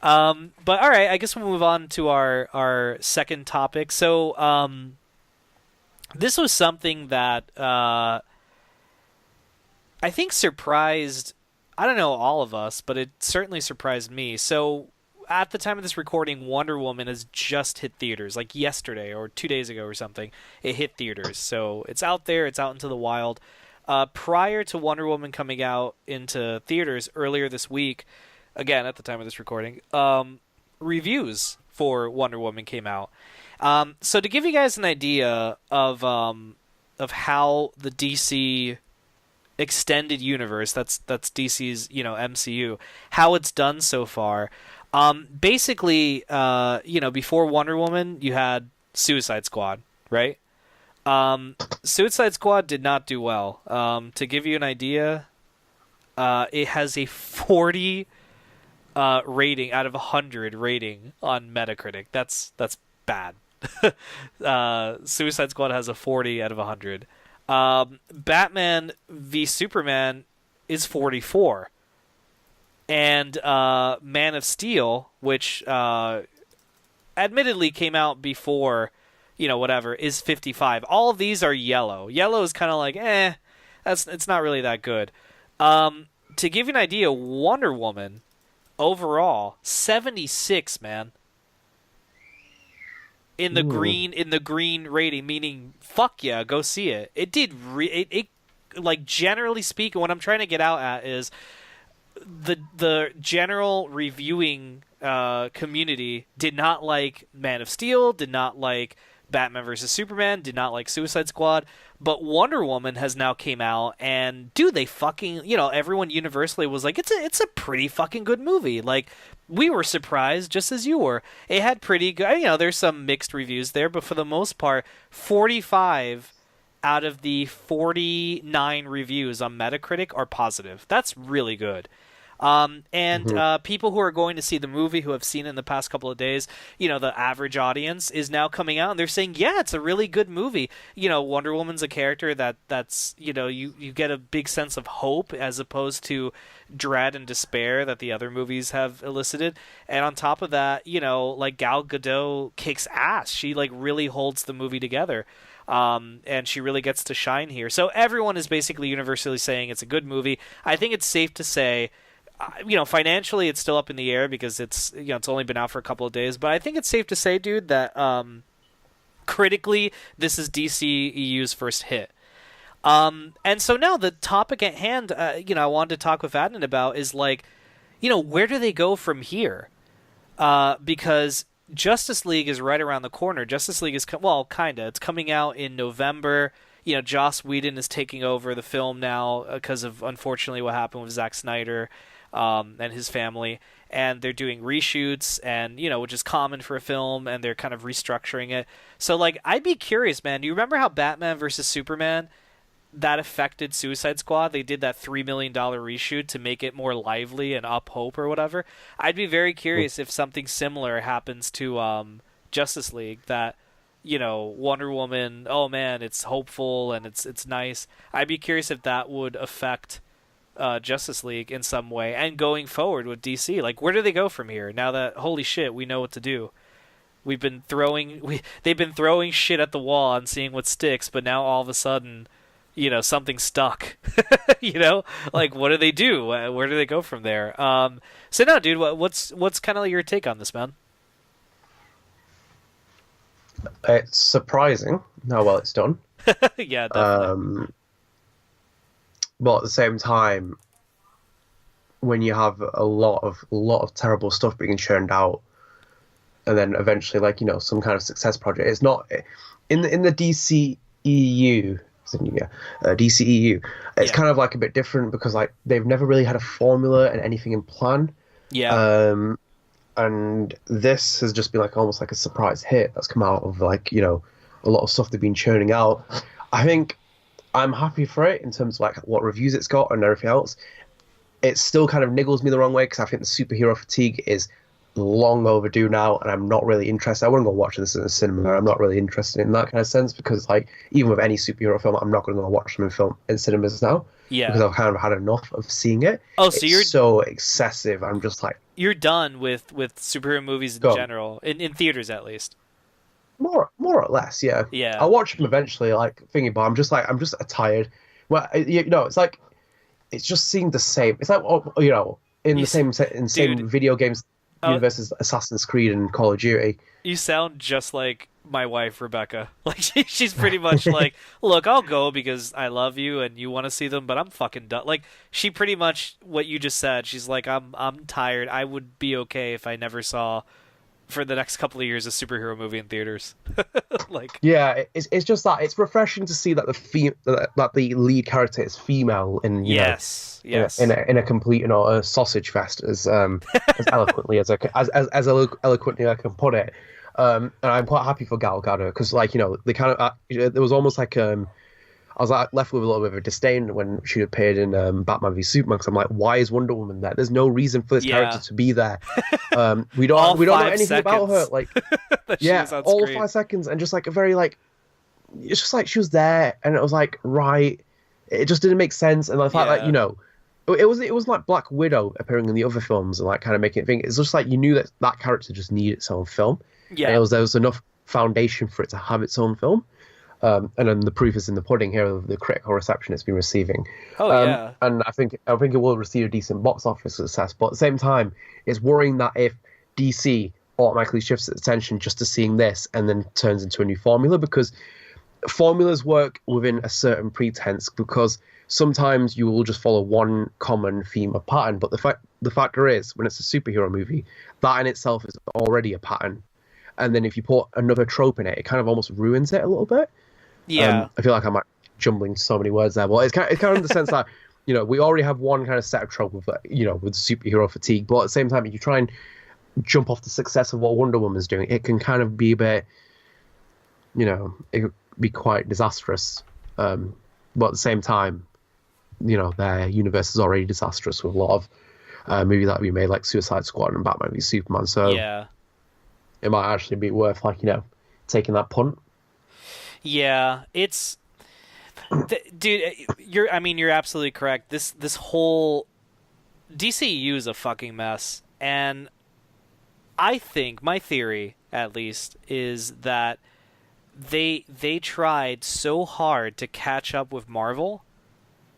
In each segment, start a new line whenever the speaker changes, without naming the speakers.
But all right, I guess we'll move on to our second topic. So this was something that I think surprised, I don't know, all of us, but it certainly surprised me. So at the time of this recording, Wonder Woman has just hit theaters, like yesterday or 2 days ago or something. It hit theaters, so it's out there, it's out into the wild. Prior to Wonder Woman coming out into theaters earlier this week, again at the time of this recording, reviews for Wonder Woman came out. So to give you guys an idea of how the DC extended universe, that's DC's MCU, how it's done so far. Basically, before Wonder Woman, you had Suicide Squad, right? Suicide Squad did not do well. To give you an idea, it has a 40 rating out of 100 rating on Metacritic. That's bad. Suicide Squad has a 40 out of 100. Batman v Superman is 44. And Man of Steel, which admittedly came out before, whatever, is 55. All of these are yellow. Yellow is kind of like, it's not really that good. To give you an idea, Wonder Woman overall 76, man. In the green rating, meaning fuck yeah, go see it. It did it like, generally speaking, what I'm trying to get out at is the general reviewing community did not like Man of Steel, did not like Batman versus Superman, did not like Suicide Squad, but Wonder Woman has now came out, and dude, they fucking, everyone universally was like, it's a pretty fucking good movie. Like, we were surprised just as you were. It had pretty good, there's some mixed reviews there, but for the most part, 45 out of the 49 reviews on Metacritic are positive. That's really good. People who are going to see the movie, who have seen it in the past couple of days, the average audience is now coming out and they're saying, yeah, it's a really good movie. Wonder Woman's a character that's, you get a big sense of hope as opposed to dread and despair that the other movies have elicited. And on top of that, like, Gal Gadot kicks ass. She, like, really holds the movie together. And she really gets to shine here. So everyone is basically universally saying it's a good movie. I think it's safe to say, financially it's still up in the air because it's only been out for a couple of days, but I think it's safe to say, dude, that critically this is DCEU's first hit. And so now the topic at hand, I wanted to talk with Adnan about is, like, where do they go from here? Because Justice League is right around the corner. Justice League is kinda. It's coming out in November. Joss Whedon is taking over the film now because of, unfortunately, what happened with Zack Snyder and his family. And they're doing reshoots, and which is common for a film, and they're kind of restructuring it. So, like, I'd be curious, man. Do you remember how Batman versus Superman, that affected Suicide Squad? They did that $3 million reshoot to make it more lively and up hope or whatever. I'd be very curious if something similar happens to Justice League, that, Wonder Woman, oh man, it's hopeful and it's nice. I'd be curious if that would affect Justice League in some way, and going forward with DC. Like, where do they go from here now that, holy shit, we know what to do? They've been throwing shit at the wall and seeing what sticks, but now all of a sudden, something stuck. Like, what do they do? Where do they go from there? So no, dude, what's kind of your take on this, man?
It's surprising how well it's done.
Yeah, definitely.
But at the same time, when you have a lot of terrible stuff being churned out, and then eventually, like, some kind of success project, it's not in the DCEU. DCEU. It's kind of like a bit different because, like, they've never really had a formula and anything in plan.
Yeah.
And this has just been like almost like a surprise hit that's come out of, like, a lot of stuff they've been churning out. I think I'm happy for it in terms of, like, what reviews it's got and everything else. It still kind of niggles me the wrong way because I think the superhero fatigue is long overdue now, and I'm not really interested. I wouldn't go watch this in the cinema. I'm not really interested in that kind of sense because, like, even with any superhero film, I'm not going to go watch them in cinemas now.
Yeah.
Because I've kind of had enough of seeing it.
Oh, so
it's so excessive. I'm just like,
you're done with superhero movies in
Go
general, in theaters at least.
more or less, yeah.
Yeah,
I'll watch them eventually, like thingy, but I'm just tired. Well, it's like it's just seeing the same. It's like in
you,
the
s-
in the
dude.
same video games
Uh,
universe as Assassin's Creed and Call of Duty.
you sound just like my wife Rebecca. Like she's pretty much like, look, I'll go because I love you and you want to see them, but I'm fucking done. Like she pretty much what you just said. She's like, I'm tired. I would be okay if I never saw for the next couple of years a superhero movie in theaters. Like,
Yeah, it's just that it's refreshing to see that that the lead character is female in
yes, yes,
in a complete a sausage fest as eloquently as eloquently I can put it. And I'm quite happy for Gal Gadot because they kind of there was almost like I was like left with a little bit of a disdain when she appeared in Batman v Superman because I'm like, why is Wonder Woman there? There's no reason for this character to be there. We don't know anything about her. Like, yeah, all
screen.
5 seconds and just like a very like, it's just like she was there and it was like right. It just didn't make sense and the fact that it was like Black Widow appearing in the other films and like kind of making it think. It's just like you knew that character just needed its own film.
Yeah,
and there was enough foundation for it to have its own film. And then the proof is in the pudding here of the critical reception it's been receiving.
Oh yeah.
And I think it will receive a decent box office success. But at the same time, it's worrying that if DC automatically shifts its attention just to seeing this and then turns into a new formula, because formulas work within a certain pretense, because sometimes you will just follow one common theme or pattern. But the factor is, when it's a superhero movie, that in itself is already a pattern. And then if you put another trope in it, it kind of almost ruins it a little bit.
Yeah.
I feel like I'm jumbling so many words there, but it's kind of in the sense that we already have one kind of set of trope with with superhero fatigue, but at the same time, if you try and jump off the success of what Wonder Woman's doing, it can kind of be a bit, it could be quite disastrous. But at the same time, their universe is already disastrous with a lot of movies that we made, like Suicide Squad and Batman v Superman. So
yeah,
it might actually be worth taking that punt.
yeah. It's dude. You're absolutely correct. This whole DCU is a fucking mess, and I think my theory, at least, is that they tried so hard to catch up with Marvel,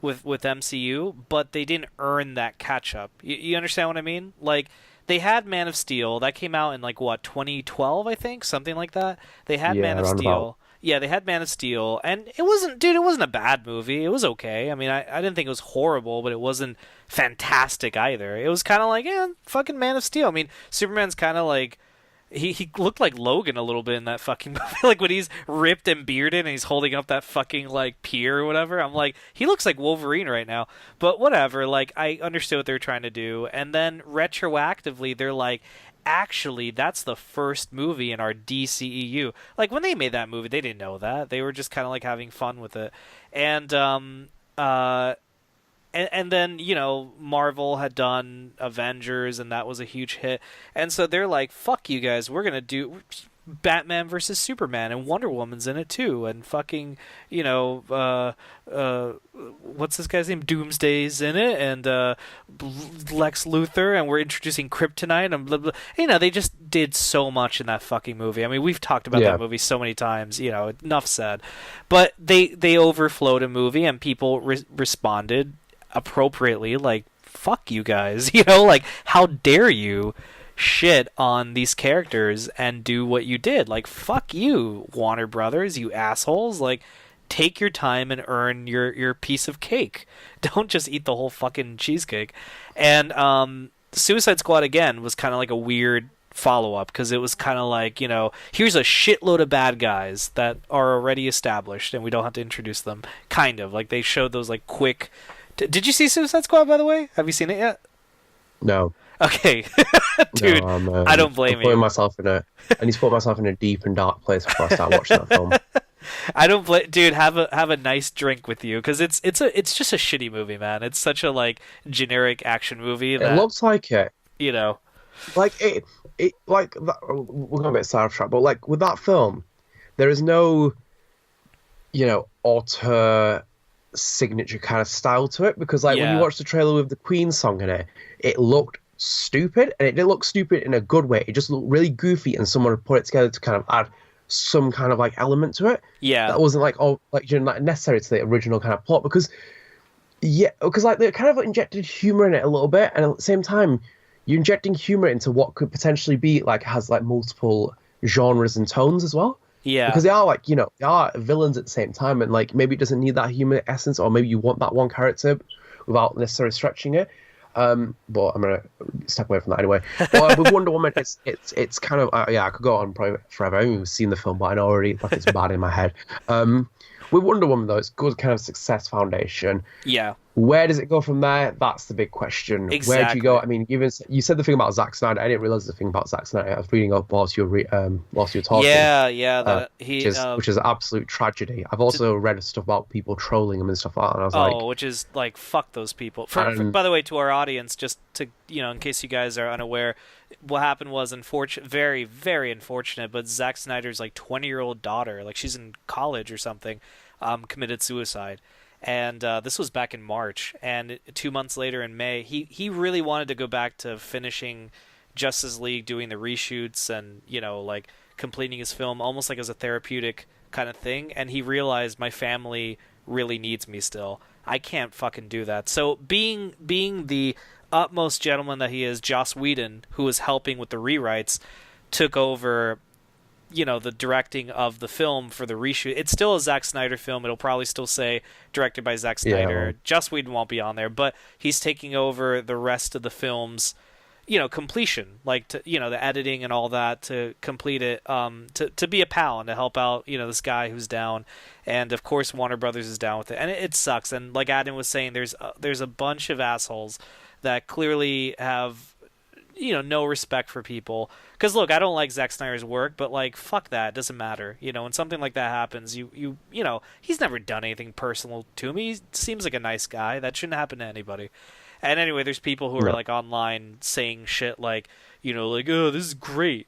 with MCU, but they didn't earn that catch up. You understand what I mean? Like, they had Man of Steel that came out in 2012, I think, something like that. They had Man of Steel. Yeah, they had Man of Steel, and it wasn't a bad movie. It was okay. I mean, I didn't think it was horrible, but it wasn't fantastic either. It was kind of like, fucking Man of Steel. I mean, Superman's kind of like, he looked like Logan a little bit in that fucking movie. Like when he's ripped and bearded and he's holding up that fucking pier or whatever. I'm like, he looks like Wolverine right now. But whatever, I understood what they were trying to do. And then retroactively, they're like, actually, that's the first movie in our DCEU. Like when they made that movie, they didn't know that. They were just kind of having fun with it. And and then Marvel had done Avengers and that was a huge hit, and so they're like, fuck you guys, we're gonna do Batman versus Superman, and Wonder Woman's in it too, and fucking what's this guy's name, Doomsday's in it, and Lex Luthor, and we're introducing Kryptonite, and blah, blah. They just did so much in that fucking movie. I mean, we've talked about that movie so many times, enough said. But they overflowed a movie, and people responded appropriately, like, fuck you guys, how dare you shit on these characters and do what you did. Like, fuck you, Warner Brothers, you assholes. Like, take your time and earn your piece of cake. Don't just eat the whole fucking cheesecake. And Suicide Squad, again, was kind of like a weird follow-up, because it was kind of like, here's a shitload of bad guys that are already established and we don't have to introduce them. Kind of. Like, they showed those, quick... Did you see Suicide Squad, by the way? Have you seen it yet?
No.
Okay. Dude, no, I don't blame you.
I need to put myself in a deep and dark place before I start watching that film.
I don't blame, dude. Have a nice drink with you, because it's just a shitty movie, man. It's such a generic action movie. That,
it looks like it.
Like
it that, we're going a bit sidetracked, but with that film, there is no, auteur signature kind of style to it, because when you watch the trailer with the Queen song in it, it looked stupid, and it didn't look stupid in a good way. It just looked really goofy, and someone had put it together to kind of add some kind of like element to it
Yeah.
that wasn't like like necessary to the original kind of plot because yeah, because like they kind of injected humor in it a little bit, and at the same time, you're injecting humor into what could potentially be like has like multiple genres and tones as well.
Yeah.
Because they are like, they are villains at the same time, and like maybe it doesn't need that humor essence, or maybe you want that one character without necessarily stretching it. But I'm gonna step away from that anyway. But with Wonder Woman, it's kind of yeah, I could go on probably forever. I haven't even seen the film, but I know already like it's bad in my head. With Wonder Woman though, it's good kind of success foundation.
Yeah.
Where does it go from there? That's the big question.
Exactly.
Where do you go? I mean, even you said the thing about Zack Snyder. I didn't realize the thing about Zack Snyder. I was reading up whilst you were talking.
Yeah, yeah. That
Which is an absolute tragedy. I've also read stuff about people trolling him and stuff like that, and I was like,
which is like fuck those people. By the way, to our audience, just to in case you guys are unaware, what happened was very, very unfortunate. But Zack Snyder's like 20-year-old daughter, like she's in college or something, committed suicide. And this was back in March, and 2 months later in May, he really wanted to go back to finishing Justice League, doing the reshoots, and like completing his film almost like as a therapeutic kind of thing. And he realized my family really needs me still. I can't fucking do that. So being the utmost gentleman that he is, Joss Whedon, who was helping with the rewrites, took over the directing of the film for the reshoot. It's still a Zack Snyder film. It'll probably still say directed by Zack Snyder.
Yeah.
Joss Whedon won't be on there, but he's taking over the rest of the film's, completion, like the editing and all that to complete it, to be a pal and to help out, this guy who's down. And of course Warner Brothers is down with it. And it sucks. And like Adnan was saying, there's a bunch of assholes that clearly have no respect for people. Because look, I don't like Zack Snyder's work, but like fuck that, it doesn't matter. When something like that happens, he's never done anything personal to me. He seems like a nice guy. That shouldn't happen to anybody. And anyway, there's people who are like online saying shit like, like, oh, this is great,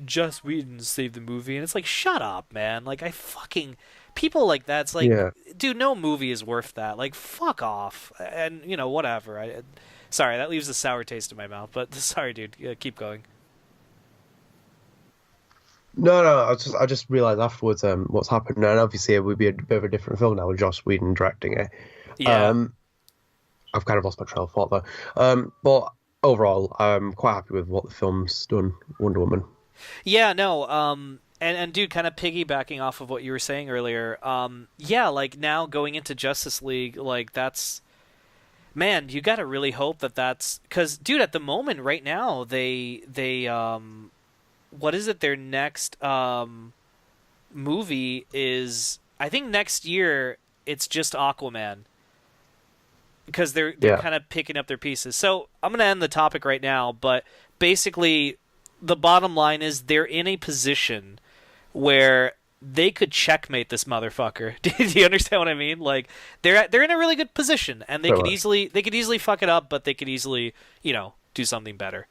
Joss Whedon saved the movie, and it's like, shut up, man. Like people like that. It's like, dude, no movie is worth that. Like, fuck off. And whatever. Sorry, that leaves a sour taste in my mouth, but sorry, dude. Keep going.
No, I just realized afterwards what's happened, and obviously it would be a bit of a different film now with Joss Whedon directing it.
Yeah.
I've kind of lost my trail of thought though. But overall, I'm quite happy with what the film's done, Wonder Woman.
Yeah, no, and dude, kind of piggybacking off of what you were saying earlier, yeah, like now going into Justice League, like that's, man, you gotta really hope that's, because dude, at the moment right now, they what is it? Their next movie is, I think next year it's just Aquaman, because they're kind of picking up their pieces. So I'm gonna end the topic right now, but basically the bottom line is they're in a position where they could checkmate this motherfucker. Do you understand what I mean? Like they're in a really good position, and they could easily fuck it up, but they could easily do something better.